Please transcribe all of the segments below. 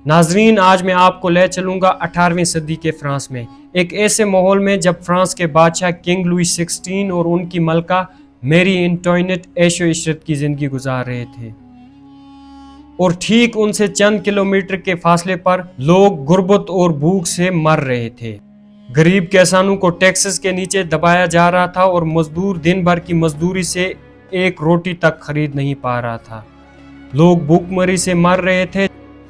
ناظرین، آج میں آپ کو لے چلوں گا 18ویں صدی کے فرانس میں، ایک ایسے ماحول میں جب فرانس کے بادشاہ کنگ لوئی 16 اور ان کی ملکہ میری انٹوینٹ عیش و عشرت کی زندگی گزار رہے تھے، اور ٹھیک ان سے چند کلومیٹر کے فاصلے پر لوگ غربت اور بھوک سے مر رہے تھے۔ غریب کسانوں کو ٹیکسز کے نیچے دبایا جا رہا تھا اور مزدور دن بھر کی مزدوری سے ایک روٹی تک خرید نہیں پا رہا تھا۔ لوگ بھوک مری سے مر رہے تھے،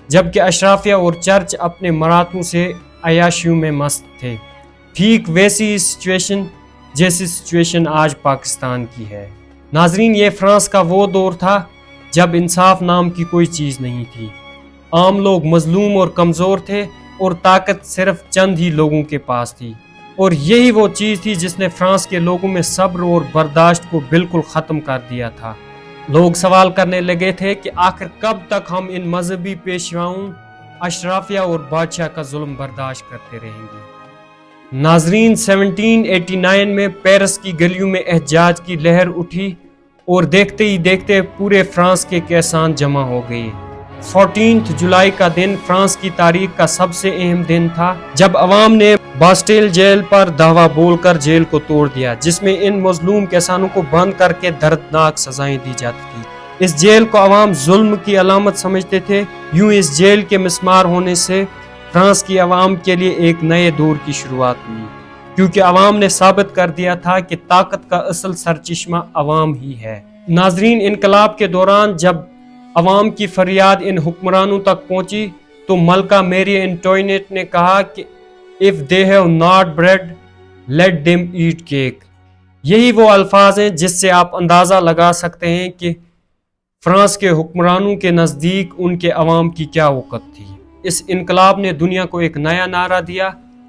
جبکہ اشرافیہ اور چرچ اپنے مراتوں سے عیاشیوں میں مست تھے۔ ٹھیک ویسی سچویشن جیسی سچویشن آج پاکستان کی ہے۔ ناظرین، یہ فرانس کا وہ دور تھا جب انصاف نام کی کوئی چیز نہیں تھی۔ عام لوگ مظلوم اور کمزور تھے اور طاقت صرف چند ہی لوگوں کے پاس تھی، اور یہی وہ چیز تھی جس نے فرانس کے لوگوں میں صبر اور برداشت کو بالکل ختم کر دیا تھا۔ لوگ سوال کرنے لگے تھے کہ آخر کب تک ہم ان مذہبی پیشواؤں، اشرافیہ اور بادشاہ کا ظلم برداشت کرتے رہیں گے۔ ناظرین، 1789 میں پیرس کی گلیوں میں احتجاج کی لہر اٹھی اور دیکھتے ہی دیکھتے پورے فرانس کے کسان جمع ہو گئے۔ 14 جولائی کا دن فرانس کی تاریخ کا سب سے اہم دن تھا، جب عوام نے باسٹیل جیل پر دھاوا بول کر جیل کو توڑ دیا، جس میں ان مظلوم کسانوں کو بند کر کے دردناک سزائیں دی جاتی تھی۔ اس جیل کو عوام ظلم کی علامت سمجھتے تھے۔ یوں اس جیل کے مسمار ہونے سے فرانس کی عوام کے لیے ایک نئے دور کی شروعات ہوئی، کیونکہ عوام نے ثابت کر دیا تھا کہ طاقت کا اصل سرچشمہ عوام ہی ہے۔ ناظرین، انقلاب کے دوران جب عوام کی فریاد ان حکمرانوں تک پہنچی تو ملکہ میری انٹوینٹ نے کہا کہ if they have not bread, let them eat cake۔ یہی وہ الفاظ ہیں جس سے آپ اندازہ لگا سکتے ہیں کہ فرانس کے حکمرانوں کے نزدیک ان کے عوام کی کیا وقت تھی۔ اس انقلاب نے دنیا کو ایک نیا نعرہ دیا،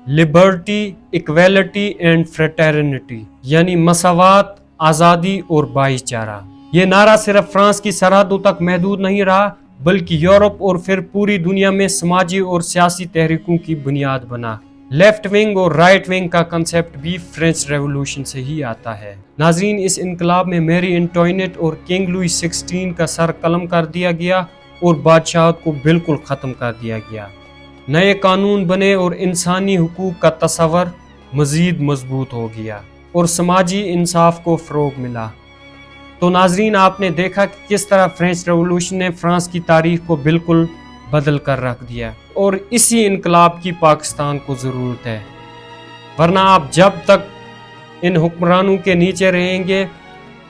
لبرٹی، ایکویلٹی اینڈ فریٹرنٹی، یعنی مساوات، آزادی اور بھائی چارہ۔ یہ نعرہ صرف فرانس کی سرحدوں تک محدود نہیں رہا، بلکہ یورپ اور پھر پوری دنیا میں سماجی اور سیاسی تحریکوں کی بنیاد بنا۔ لیفٹ ونگ اور رائٹ ونگ کا کنسیپٹ بھی فرینچ ریولوشن سے ہی آتا ہے۔ ناظرین، اس انقلاب میں میری انٹوینٹ اور کنگ لوئی 16 کا سر قلم کر دیا گیا اور بادشاہت کو بالکل ختم کر دیا گیا۔ نئے قانون بنے اور انسانی حقوق کا تصور مزید مضبوط ہو گیا اور سماجی انصاف کو فروغ ملا۔ تو ناظرین، آپ نے دیکھا کہ کس طرح فرینچ ریولوشن نے فرانس کی تاریخ کو بالکل بدل کر رکھ دیا، اور اسی انقلاب کی پاکستان کو ضرورت ہے، ورنہ آپ جب تک ان حکمرانوں کے نیچے رہیں گے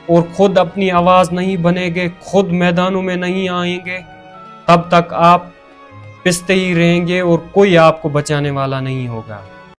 اور خود اپنی آواز نہیں بنیں گے، خود میدانوں میں نہیں آئیں گے، تب تک آپ پستے ہی رہیں گے اور کوئی آپ کو بچانے والا نہیں ہوگا۔